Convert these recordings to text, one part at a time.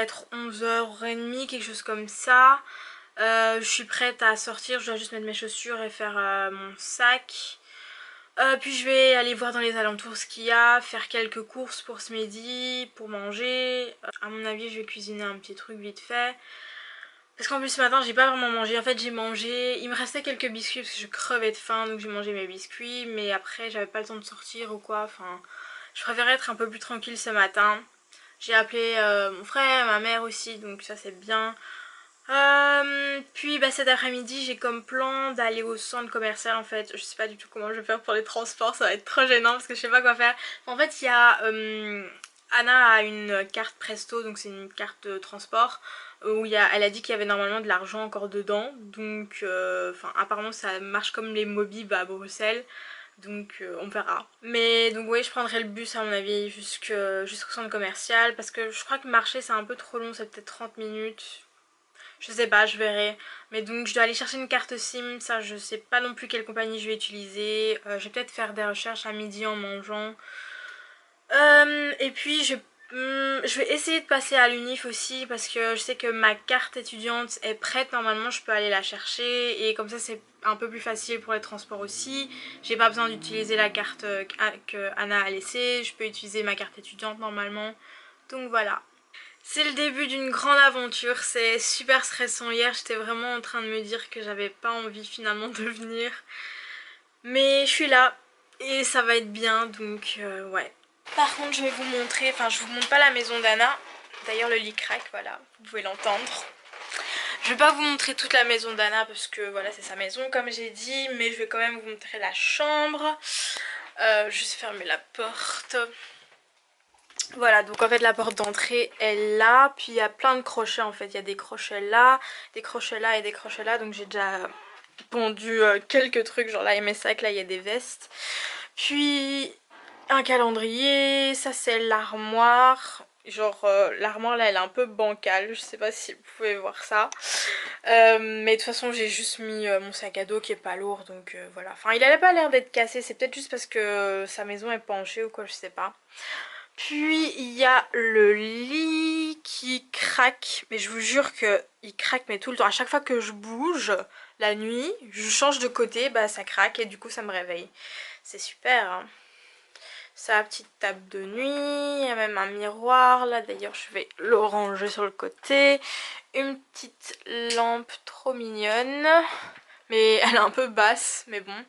être 11h30, quelque chose comme ça. Je suis prête à sortir, je dois juste mettre mes chaussures et faire mon sac. Puis je vais aller voir dans les alentours ce qu'il y a, faire quelques courses pour ce midi, pour manger. À mon avis je vais cuisiner un petit truc vite fait. Parce qu'en plus ce matin j'ai pas vraiment mangé, en fait j'ai mangé, il me restait quelques biscuits parce que je crevais de faim donc j'ai mangé mes biscuits. Mais après j'avais pas le temps de sortir ou quoi, enfin je préférais être un peu plus tranquille ce matin. J'ai appelé mon frère, ma mère aussi, donc ça c'est bien. Puis cet après-midi j'ai comme plan d'aller au centre commercial en fait. Je sais pas du tout comment je vais faire pour les transports, ça va être trop gênant parce que je sais pas quoi faire. En fait il y a Anna a une carte Presto, donc c'est une carte de transport où elle a dit qu'il y avait normalement de l'argent encore dedans. Donc apparemment ça marche comme les Mobib à Bruxelles. Donc on verra. Mais donc oui je prendrai le bus à mon avis jusqu'au centre commercial. Parce que je crois que marcher c'est un peu trop long, c'est peut-être 30 minutes. Je sais pas, je verrai. Mais donc je dois aller chercher une carte SIM. Ça je sais pas non plus quelle compagnie je vais utiliser. Je vais peut-être faire des recherches à midi en mangeant. Et puis je vais essayer de passer à l'UNIF aussi. Parce que je sais que ma carte étudiante est prête. Normalement je peux aller la chercher. Et comme ça c'est un peu plus facile pour les transports aussi. J'ai pas besoin d'utiliser la carte que Anna a laissée. Je peux utiliser ma carte étudiante normalement. Donc voilà. C'est le début d'une grande aventure, c'est super stressant. Hier j'étais vraiment en train de me dire que j'avais pas envie finalement de venir. Mais je suis là et ça va être bien donc ouais. Par contre je vais vous montrer, enfin je vous montre pas la maison d'Anna. D'ailleurs le lit craque, voilà, vous pouvez l'entendre. Je vais pas vous montrer toute la maison d'Anna parce que voilà c'est sa maison comme j'ai dit. Mais je vais quand même vous montrer la chambre. Juste fermer la porte. Voilà, donc en fait la porte d'entrée est là, puis il y a plein de crochets en fait, il y a des crochets là, des crochets là et des crochets là, donc j'ai déjà pendu quelques trucs, genre là il y a mes sacs, là il y a des vestes. Puis un calendrier, ça c'est l'armoire, genre l'armoire là elle est un peu bancale, je sais pas si vous pouvez voir ça. Mais de toute façon j'ai juste mis mon sac à dos qui est pas lourd, donc voilà. Enfin il avait pas l'air d'être cassé, c'est peut-être juste parce que sa maison est penchée ou quoi, je sais pas. Puis il y a le lit qui craque, mais je vous jure que il craque mais tout le temps. À chaque fois que je bouge la nuit, je change de côté, bah ça craque et du coup ça me réveille. C'est super hein. Sa petite table de nuit, il y a même un miroir là, d'ailleurs je vais le ranger sur le côté. Une petite lampe trop mignonne, mais elle est un peu basse, mais bon.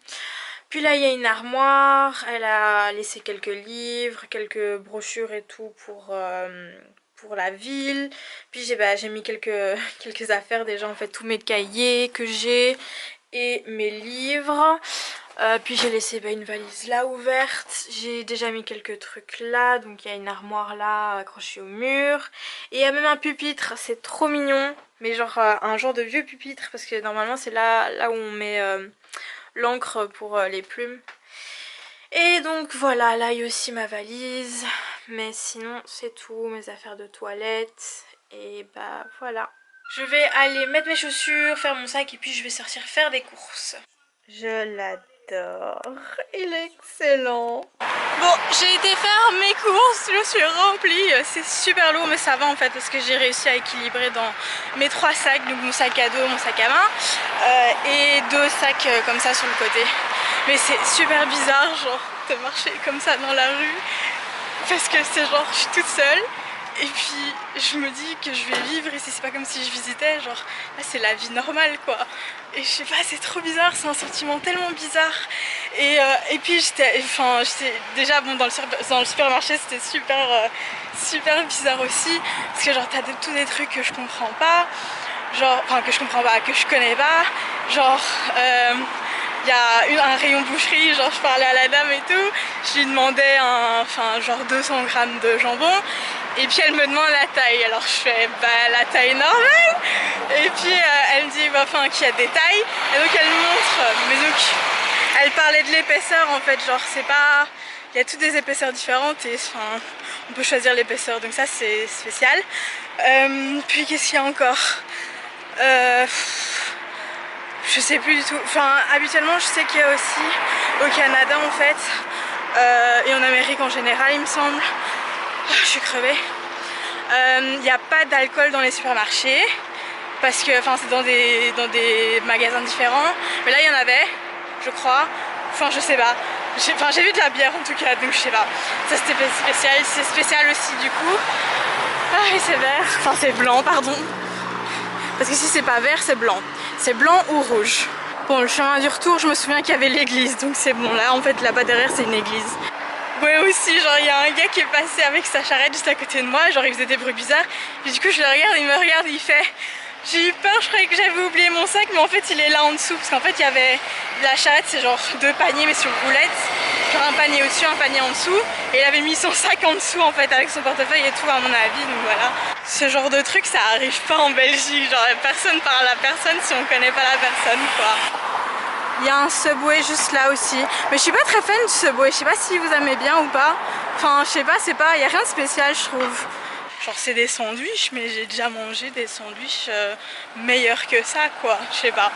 Puis là il y a une armoire, elle a laissé quelques livres, quelques brochures et tout pour la ville. Puis j'ai mis quelques affaires déjà en fait, tous mes cahiers que j'ai et mes livres. Puis j'ai laissé une valise là ouverte, j'ai déjà mis quelques trucs là, donc il y a une armoire là accrochée au mur. Et il y a même un pupitre, c'est trop mignon, mais genre un genre de vieux pupitre parce que normalement c'est là où on met l'encre pour les plumes. Et donc voilà, là il y a aussi ma valise, mais sinon c'est tout, mes affaires de toilette, et bah voilà. Je vais aller mettre mes chaussures, faire mon sac et puis je vais sortir faire des courses. Je l'adore, il est excellent. Bon, j'ai été faire mes courses, je suis remplie, c'est super lourd mais ça va en fait parce que j'ai réussi à équilibrer dans mes 3 sacs, donc mon sac à dos, mon sac à main et 2 sacs comme ça sur le côté. Mais c'est super bizarre genre de marcher comme ça dans la rue parce que c'est genre je suis toute seule. Et puis je me dis que je vais vivre ici, c'est pas comme si je visitais, genre là c'est la vie normale quoi. Et je sais pas, c'est trop bizarre, c'est un sentiment tellement bizarre. Et puis j'étais déjà bon dans le supermarché c'était super bizarre aussi. Parce que genre t'as tous des trucs que je comprends pas, genre, enfin que je comprends pas, que je connais pas. Genre il y a un rayon boucherie, genre je parlais à la dame et tout, je lui demandais genre 200 grammes de jambon. Et puis elle me demande la taille, alors je fais la taille normale. Et puis elle me dit qu'il y a des tailles. Et donc elle me montre, mais donc elle parlait de l'épaisseur en fait, genre c'est pas... Il y a toutes des épaisseurs différentes et on peut choisir l'épaisseur, donc ça c'est spécial. Puis qu'est-ce qu'il y a encore je sais plus du tout, habituellement je sais qu'il y a aussi au Canada en fait, et en Amérique en général il me semble. Je suis crevée. Il n'y a pas d'alcool dans les supermarchés parce que c'est dans des magasins différents, mais là il y en avait, je crois, je sais pas, j'ai vu de la bière en tout cas, donc je sais pas, ça c'était spécial, c'est spécial aussi du coup. Ah, et c'est vert, c'est blanc pardon, parce que si c'est pas vert c'est blanc ou rouge. Bon, le chemin du retour, je me souviens qu'il y avait l'église, donc c'est bon, là en fait là-bas derrière c'est une église. Ouais, aussi, genre il y a un gars qui est passé avec sa charrette juste à côté de moi, genre il faisait des bruits bizarres, et du coup je le regarde, il me regarde, il fait... J'ai eu peur, je croyais que j'avais oublié mon sac, mais en fait il est là en dessous, parce qu'en fait il y avait... La charrette c'est genre 2 paniers mais sur roulette, genre un panier au-dessus, un panier en dessous, et il avait mis son sac en dessous en fait avec son portefeuille et tout à mon avis, donc voilà. Ce genre de truc ça arrive pas en Belgique, genre personne parle à personne si on connaît pas la personne quoi. Il y a un Subway juste là aussi, mais je suis pas très fan du Subway, je sais pas si vous aimez bien ou pas. Je sais pas, il y a rien de spécial je trouve. Genre c'est des sandwichs, mais j'ai déjà mangé des sandwichs meilleurs que ça quoi, je sais pas.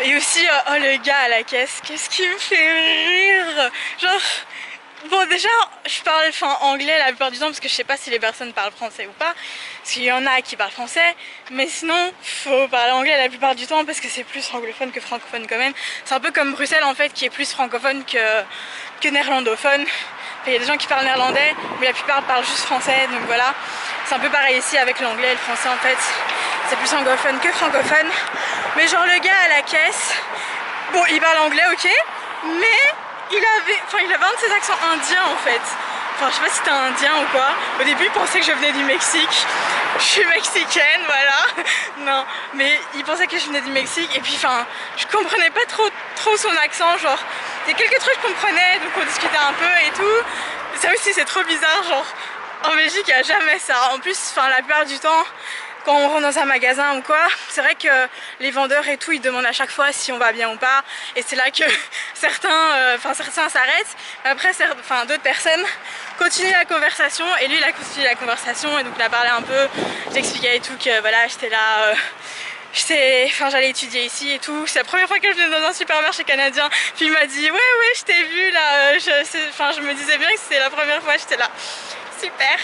Et aussi, oh le gars à la caisse, qu'est-ce qui me fait rire. Genre, bon déjà je parle anglais la plupart du temps parce que je sais pas si les personnes parlent français ou pas, parce qu'il y en a qui parlent français, mais sinon faut parler anglais la plupart du temps parce que c'est plus anglophone que francophone quand même. C'est un peu comme Bruxelles en fait qui est plus francophone que néerlandophone. Il y a des gens qui parlent néerlandais mais la plupart parlent juste français, donc voilà. C'est un peu pareil ici avec l'anglais et le français en fait, c'est plus anglophone que francophone. Mais genre le gars à la caisse, bon il parle anglais ok, mais il avait un de ses accents indiens en fait. Je sais pas si c'était indien ou quoi. Au début il pensait que je venais du Mexique. Je suis mexicaine, voilà. Non, mais il pensait que je venais du Mexique et puis je comprenais pas trop son accent, genre il y a quelques trucs que je comprenais, donc on discutait un peu et tout. Ça aussi c'est trop bizarre, genre en Belgique il n'y a jamais ça. En plus la plupart du temps quand on rentre dans un magasin ou quoi, c'est vrai que les vendeurs et tout ils demandent à chaque fois si on va bien ou pas, et c'est là que certains s'arrêtent, après d'autres personnes continuent la conversation, et lui il a continué la conversation et donc il a parlé un peu, j'expliquais et tout que voilà j'étais là, j'allais étudier ici et tout, c'est la première fois que je venais dans un supermarché canadien, puis il m'a dit ouais je t'ai vu là, je me disais bien que c'était la première fois, j'étais là super.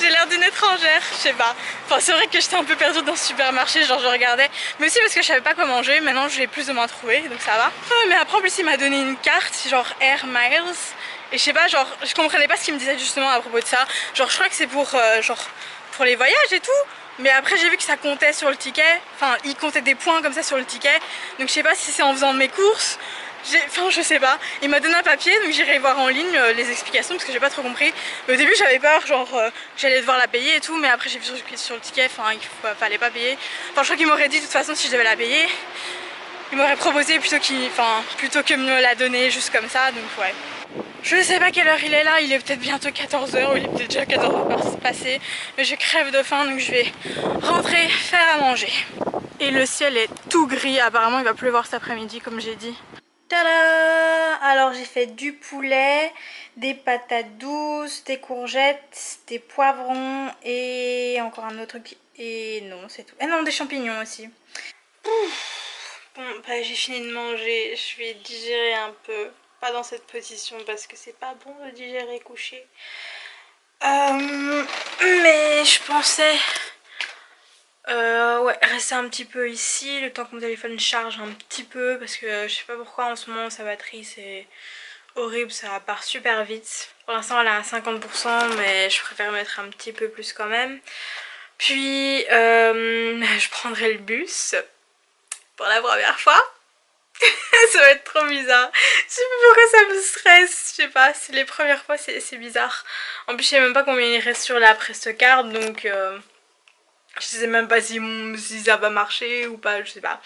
J'ai l'air d'une étrangère, je sais pas. C'est vrai que j'étais un peu perdue dans ce supermarché, genre je regardais, mais aussi parce que je savais pas quoi manger. Maintenant je l'ai plus ou moins trouvé, donc ça va. Mais après en plus il m'a donné une carte genre Air Miles, et je sais pas, genre je comprenais pas ce qu'il me disait justement à propos de ça. Genre je crois que c'est pour pour les voyages et tout. Mais après j'ai vu que ça comptait sur le ticket, il comptait des points comme ça sur le ticket. Donc je sais pas si c'est en faisant mes courses. Je sais pas, il m'a donné un papier donc j'irai voir en ligne les explications parce que j'ai pas trop compris. Mais au début j'avais peur, genre j'allais devoir la payer et tout, mais après j'ai vu sur le ticket, il fallait pas payer. Je crois qu'il m'aurait dit de toute façon si je devais la payer, il m'aurait proposé plutôt que me la donner juste comme ça, donc ouais. Je sais pas quelle heure il est là, il est peut-être bientôt 14 h ou il est peut-être déjà 14 h passé, mais je crève de faim donc je vais rentrer faire à manger. Et le ciel est tout gris, apparemment il va pleuvoir cet après-midi comme j'ai dit. Tada! Alors j'ai fait du poulet, des patates douces, des courgettes, des poivrons et encore un autre truc. Et non, c'est tout. Et non, des champignons aussi. Bon, j'ai fini de manger, je vais digérer un peu. Pas dans cette position parce que c'est pas bon de digérer couché. Mais je pensais... ouais, rester un petit peu ici le temps que mon téléphone charge un petit peu parce que je sais pas pourquoi en ce moment sa batterie c'est horrible, ça part super vite. Pour l'instant elle est à 50% mais je préfère mettre un petit peu plus quand même. Puis je prendrai le bus pour la première fois. Ça va être trop bizarre. Je sais pas pourquoi ça me stresse, je sais pas, c'est les premières fois, c'est bizarre. En plus je sais même pas combien il reste sur la Prestocard donc... je sais même pas si ça va marcher ou pas, je sais pas.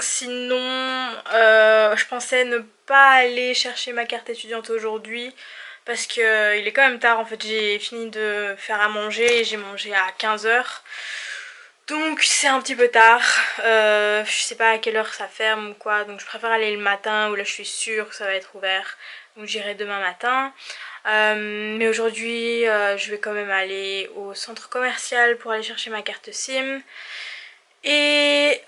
Sinon, je pensais ne pas aller chercher ma carte étudiante aujourd'hui parce que il est quand même tard. En fait, j'ai fini de faire à manger et j'ai mangé à 15 h. Donc c'est un petit peu tard. Je sais pas à quelle heure ça ferme ou quoi. Donc je préfère aller le matin où là je suis sûre que ça va être ouvert. Donc j'irai demain matin. Mais aujourd'hui je vais quand même aller au centre commercial pour aller chercher ma carte SIM. Et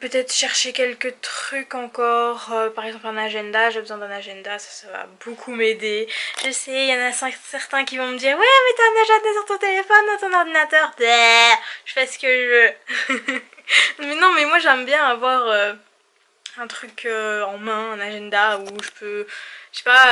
peut-être chercher quelques trucs encore, par exemple un agenda, j'ai besoin d'un agenda, ça va beaucoup m'aider. Je sais, il y en a certains qui vont me dire ouais mais t'as un agenda sur ton téléphone, dans ton ordinateur, bleh, je fais ce que je veux. Mais non, mais moi j'aime bien avoir un truc en main, un agenda où je peux, je sais pas,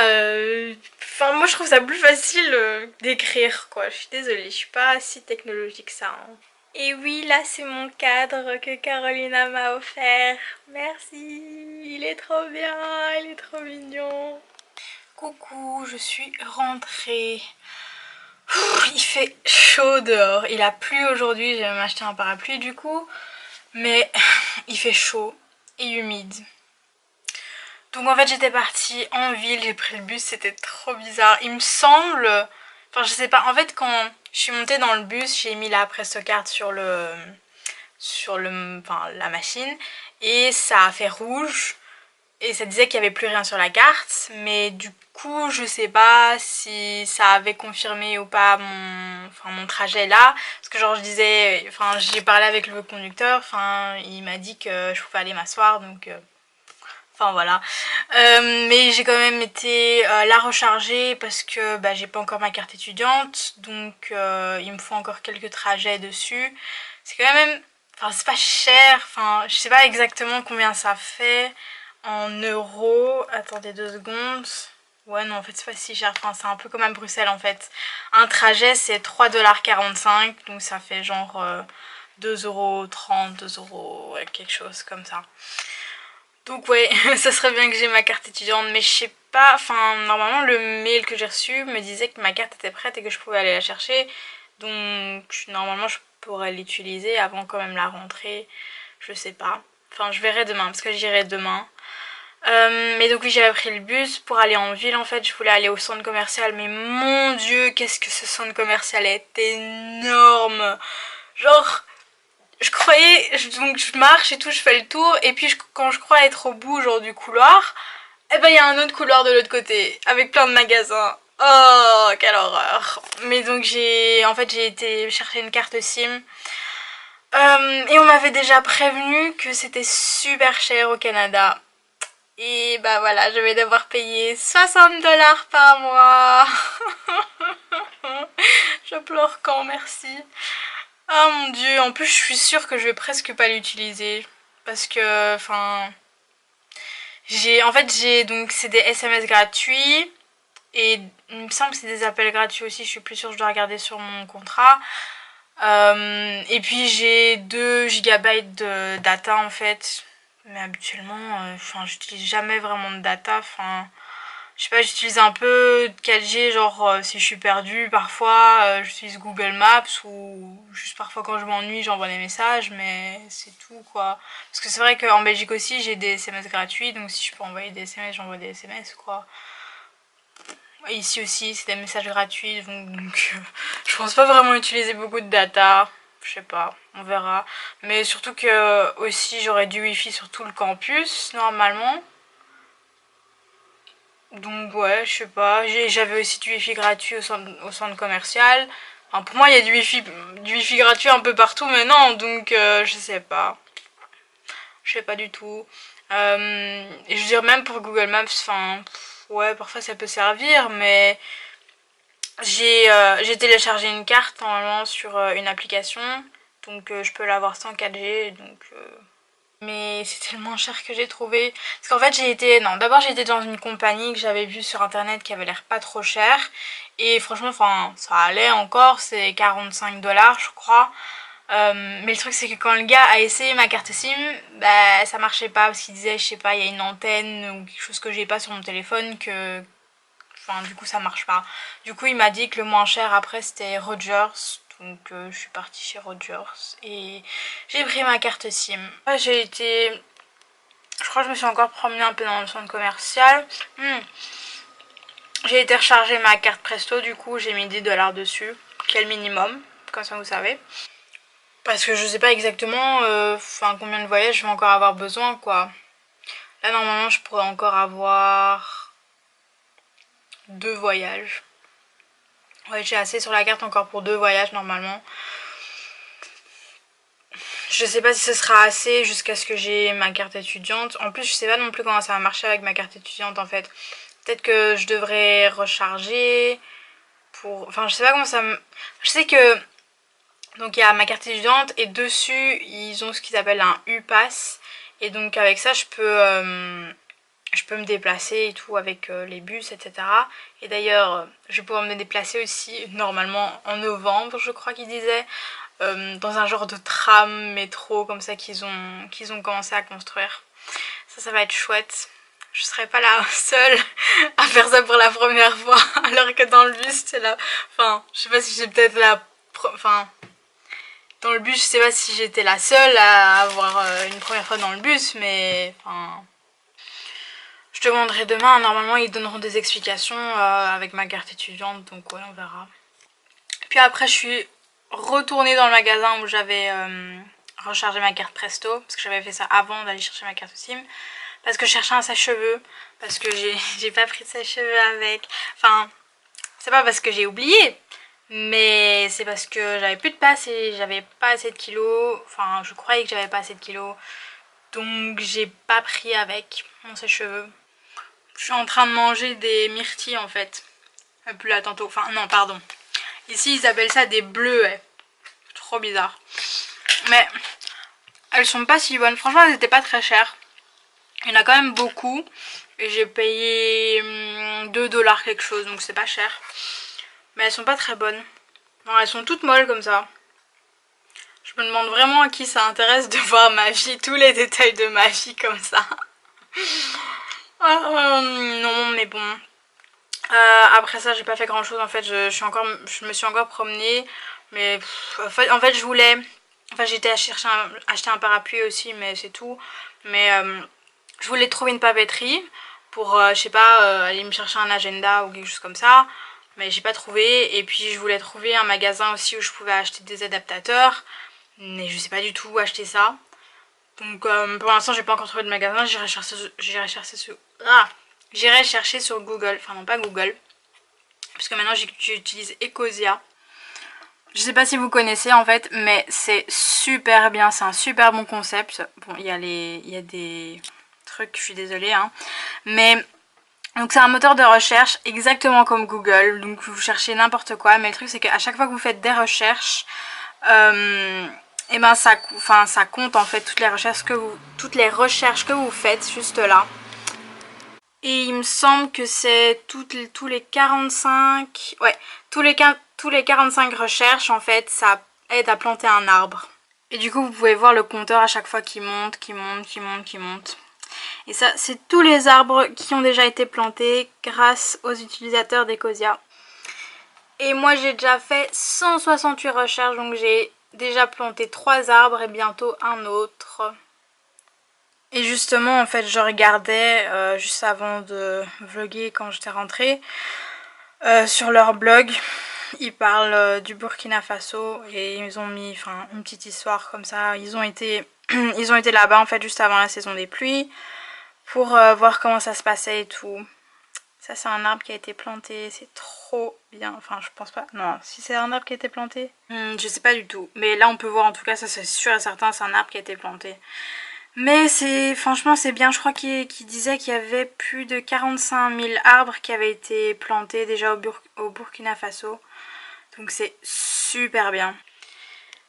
enfin moi je trouve ça plus facile d'écrire quoi, je suis désolée, je suis pas si technologique que ça, hein. Et oui, là c'est mon cadre que Carolina m'a offert. Merci, il est trop bien, il est trop mignon. Coucou, je suis rentrée. Il fait chaud dehors, il a plu aujourd'hui, j'ai même acheté un parapluie du coup. Mais il fait chaud et humide. Donc en fait j'étais partie en ville, j'ai pris le bus, c'était trop bizarre. Il me semble, enfin je sais pas, en fait quand je suis montée dans le bus, j'ai mis la Prestocard enfin, la machine et ça a fait rouge et ça disait qu'il n'y avait plus rien sur la carte, mais du coup je sais pas si ça avait confirmé ou pas mon trajet là, parce que genre je disais, enfin j'ai parlé avec le conducteur, enfin il m'a dit que je pouvais aller m'asseoir, donc enfin voilà. Mais j'ai quand même été la recharger parce que bah, j'ai pas encore ma carte étudiante, donc il me faut encore quelques trajets dessus. C'est quand même, enfin c'est pas cher, enfin je sais pas exactement combien ça fait en euros. Attendez 2 secondes. Ouais non en fait c'est pas si cher, enfin c'est un peu comme à Bruxelles en fait. Un trajet c'est 3,45 $, donc ça fait genre 2,30 €, 2 €, ouais, quelque chose comme ça. Donc ouais, ça serait bien que j'ai ma carte étudiante, mais je sais pas, enfin normalement le mail que j'ai reçu me disait que ma carte était prête et que je pouvais aller la chercher. Donc normalement je pourrais l'utiliser avant quand même la rentrée, je sais pas. Enfin je verrai demain parce que j'irai demain. Mais donc oui j'avais pris le bus pour aller en ville en fait, je voulais aller au centre commercial, mais mon dieu qu'est-ce que ce centre commercial est énorme. Genre je croyais, donc je marche et tout, je fais le tour, et puis quand je crois être au bout genre du couloir, eh ben il y a un autre couloir de l'autre côté, avec plein de magasins. Oh, quelle horreur. Mais donc en fait j'ai été chercher une carte SIM, et on m'avait déjà prévenu que c'était super cher au Canada. Et bah voilà, je vais devoir payer 60 $ par mois. Je pleure quand, merci. Ah mon dieu, en plus je suis sûre que je vais presque pas l'utiliser. Parce que, enfin... En fait j'ai donc, c'est des SMS gratuits. Et il me semble que c'est des appels gratuits aussi, je suis plus sûre, je dois regarder sur mon contrat. Et puis j'ai 2 gigabytes de data en fait. Mais habituellement, enfin j'utilise jamais vraiment de data, enfin... Je sais pas, j'utilise un peu de 4G, genre si je suis perdue, parfois j'utilise Google Maps ou juste parfois quand je m'ennuie j'envoie des messages, mais c'est tout quoi. Parce que c'est vrai qu'en Belgique aussi j'ai des SMS gratuits, donc si je peux envoyer des SMS, j'envoie des SMS quoi. Et ici aussi c'est des messages gratuits, donc je pense pas vraiment utiliser beaucoup de data. Je sais pas, on verra. Mais surtout que aussi j'aurai du wifi sur tout le campus normalement. Donc ouais, je sais pas, j'avais aussi du wifi gratuit au centre commercial. Enfin, pour moi il y a du wifi gratuit un peu partout maintenant, donc je sais pas. Je sais pas du tout. Et je veux dire même pour Google Maps, enfin ouais parfois ça peut servir, mais j'ai téléchargé une carte normalement sur une application, donc je peux l'avoir sans 4G, donc... Mais c'est tellement cher que j'ai trouvé. Parce qu'en fait j'ai été... Non, d'abord j'ai été dans une compagnie que j'avais vue sur internet qui avait l'air pas trop cher. Et franchement, enfin, ça allait encore, c'est 45 $ je crois. Mais le truc c'est que quand le gars a essayé ma carte SIM, bah ça marchait pas parce qu'il disait, je sais pas, il y a une antenne ou quelque chose que j'ai pas sur mon téléphone que... Enfin, du coup ça marche pas. Du coup il m'a dit que le moins cher après c'était Rogers. Donc je suis partie chez Rogers et j'ai pris ma carte SIM. Ouais, j'ai été... Je crois que je me suis encore promenée un peu dans le centre commercial. J'ai été recharger ma carte Presto, du coup j'ai mis 10 $ dessus. Quel minimum, comme ça vous savez. Parce que je sais pas exactement combien de voyages je vais encore avoir besoin quoi. Là normalement je pourrais encore avoir 2 voyages. Ouais, j'ai assez sur la carte encore pour 2 voyages normalement. je sais pas si ce sera assez jusqu'à ce que j'ai ma carte étudiante. En plus, je sais pas non plus comment ça va marcher avec ma carte étudiante en fait. Peut-être que je devrais recharger pour... Enfin, je sais pas comment ça... Je sais que... Donc il y a ma carte étudiante et dessus, ils ont ce qu'ils appellent un U-Pass. Et donc avec ça, je peux me déplacer et tout avec les bus, etc. Et d'ailleurs, je vais pouvoir me déplacer aussi normalement en novembre, je crois qu'ils disaient, dans un genre de tram, métro, comme ça qu'ils ont commencé à construire. Ça va être chouette. Je serai pas la seule à faire ça pour la première fois, alors que dans le bus, c'est la... Enfin, je sais pas si j'ai peut-être la... Enfin, dans le bus, je sais pas si j'étais la seule à avoir une première fois dans le bus, mais... Enfin... Je demanderai demain, normalement ils donneront des explications avec ma carte étudiante, donc ouais, on verra. Puis après, je suis retournée dans le magasin où j'avais rechargé ma carte Presto, parce que j'avais fait ça avant d'aller chercher ma carte SIM. Parce que je cherchais un sèche-cheveux, parce que j'ai pas pris de sèche-cheveux avec. Enfin, c'est pas parce que j'ai oublié, mais c'est parce que j'avais plus de place et j'avais pas assez de kilos. Enfin, je croyais que j'avais pas assez de kilos, donc j'ai pas pris avec mon sèche-cheveux. Je suis en train de manger des myrtilles en fait. Plus là tantôt. Enfin, non, pardon. Ici, ils appellent ça des bleuets. Trop bizarre. Mais elles sont pas si bonnes. Franchement, elles étaient pas très chères. Il y en a quand même beaucoup. Et j'ai payé 2 $ quelque chose. Donc c'est pas cher. Mais elles sont pas très bonnes. Non, elles sont toutes molles comme ça. Je me demande vraiment à qui ça intéresse de voir ma vie. Tous les détails de ma vie comme ça. Non, mais bon. Après ça, j'ai pas fait grand chose en fait. Je me suis encore promenée. Mais en fait, je voulais. Enfin, j'étais à chercher acheter un parapluie aussi, mais c'est tout. Mais je voulais trouver une papeterie pour, je sais pas, aller me chercher un agenda ou quelque chose comme ça. Mais j'ai pas trouvé. Et puis, je voulais trouver un magasin aussi où je pouvais acheter des adaptateurs. Mais je sais pas du tout où acheter ça. Donc, pour l'instant, j'ai pas encore trouvé de magasin. J'irai chercher sur Google. Enfin, non, pas Google. Parce que maintenant, j'utilise Ecosia. Je sais pas si vous connaissez en fait, mais c'est super bien, c'est un super bon concept. Bon, il y a des trucs, je suis désolée, hein. Mais, donc c'est un moteur de recherche exactement comme Google. Donc vous cherchez n'importe quoi, mais le truc c'est qu'à chaque fois que vous faites des recherches, et ben ça compte en fait toutes les recherches que vous faites juste là. Et il me semble que c'est tous les 45... Ouais, tous les 45 recherches, en fait, ça aide à planter un arbre. Et du coup, vous pouvez voir le compteur à chaque fois qui monte, qui monte, qui monte, qui monte. Et ça, c'est tous les arbres qui ont déjà été plantés grâce aux utilisateurs d'Ecosia. Et moi, j'ai déjà fait 168 recherches, donc j'ai déjà planté 3 arbres et bientôt un autre. Et justement, en fait, je regardais juste avant de vlogger quand j'étais rentrée sur leur blog. Ils parlent du Burkina Faso et ils ont mis une petite histoire comme ça. Ils ont été là-bas en fait juste avant la saison des pluies pour voir comment ça se passait et tout. Ça, c'est un arbre qui a été planté, c'est trop bien. Enfin, je pense pas. Non, si c'est un arbre qui a été planté, je sais pas du tout. Mais là, on peut voir en tout cas, ça c'est sûr et certain, c'est un arbre qui a été planté. Mais franchement c'est bien, je crois qu'il disait qu'il y avait plus de 45 000 arbres qui avaient été plantés déjà au Burkina Faso. Donc c'est super bien.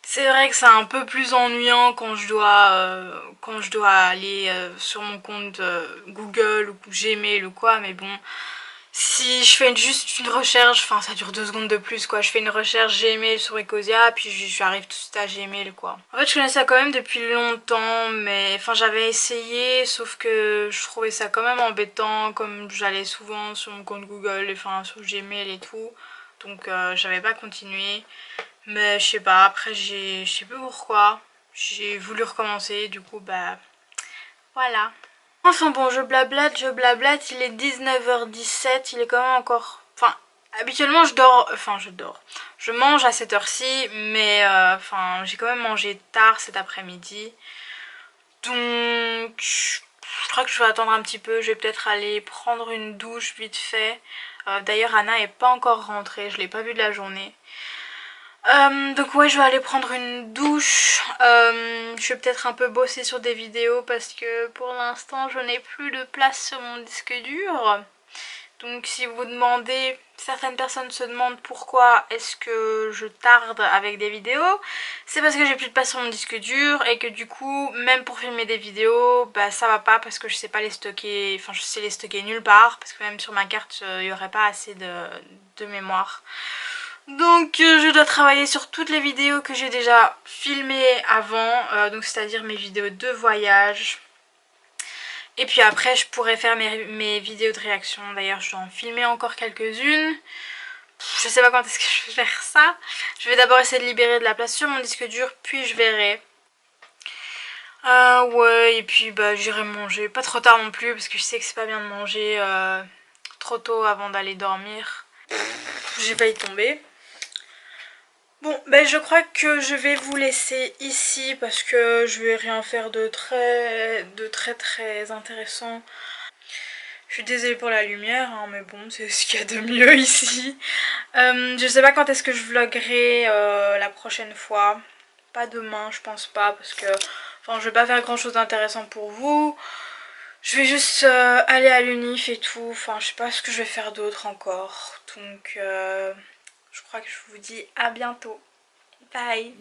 C'est vrai que c'est un peu plus ennuyant quand je dois aller sur mon compte Google ou Gmail ou quoi, mais bon, si je fais juste une recherche, enfin ça dure 2 secondes de plus quoi, je fais une recherche Gmail sur Ecosia, puis j'arrive tout de suite à Gmail quoi. En fait je connais ça quand même depuis longtemps, mais enfin j'avais essayé, sauf que je trouvais ça quand même embêtant, comme j'allais souvent sur mon compte Google, enfin sur Gmail et tout, donc j'avais pas continué. Mais je sais pas, après je sais plus pourquoi, j'ai voulu recommencer, du coup bah voilà. Enfin bon, je blablate, il est 19h17, il est quand même encore... Enfin, habituellement je dors, je mange à cette heure-ci, mais j'ai quand même mangé tard cet après-midi. Donc, je crois que je vais attendre un petit peu, je vais peut-être aller prendre une douche vite fait. D'ailleurs, Anna est pas encore rentrée, je l'ai pas vue de la journée. Donc ouais, je vais aller prendre une douche. Je vais peut-être un peu bosser sur des vidéos parce que pour l'instant je n'ai plus de place sur mon disque dur. Donc si vous demandez, certaines personnes se demandent pourquoi est-ce que je tarde avec des vidéos, c'est parce que j'ai plus de place sur mon disque dur et que du coup, même pour filmer des vidéos, bah ça va pas parce que je sais pas les stocker, enfin je sais les stocker nulle part parce que même sur ma carte, il y aurait pas assez de mémoire. Donc je dois travailler sur toutes les vidéos que j'ai déjà filmées avant, donc c'est-à-dire mes vidéos de voyage. Et puis après je pourrais faire mes vidéos de réaction. D'ailleurs je dois en filmer encore quelques-unes. Je sais pas quand est-ce que je vais faire ça. Je vais d'abord essayer de libérer de la place sur mon disque dur, puis je verrai. Ouais, et puis bah j'irai manger. Pas trop tard non plus parce que je sais que c'est pas bien de manger trop tôt avant d'aller dormir. J'ai failli tomber. Bon, ben je crois que je vais vous laisser ici parce que je vais rien faire de très intéressant. Je suis désolée pour la lumière, hein, mais bon, c'est ce qu'il y a de mieux ici. Je sais pas quand est-ce que je vloggerai la prochaine fois. Pas demain, je pense pas, parce que enfin, je vais pas faire grand chose d'intéressant pour vous. Je vais juste aller à l'unif et tout. Enfin, je sais pas ce que je vais faire d'autre encore. Donc, je crois que je vous dis à bientôt. Bye.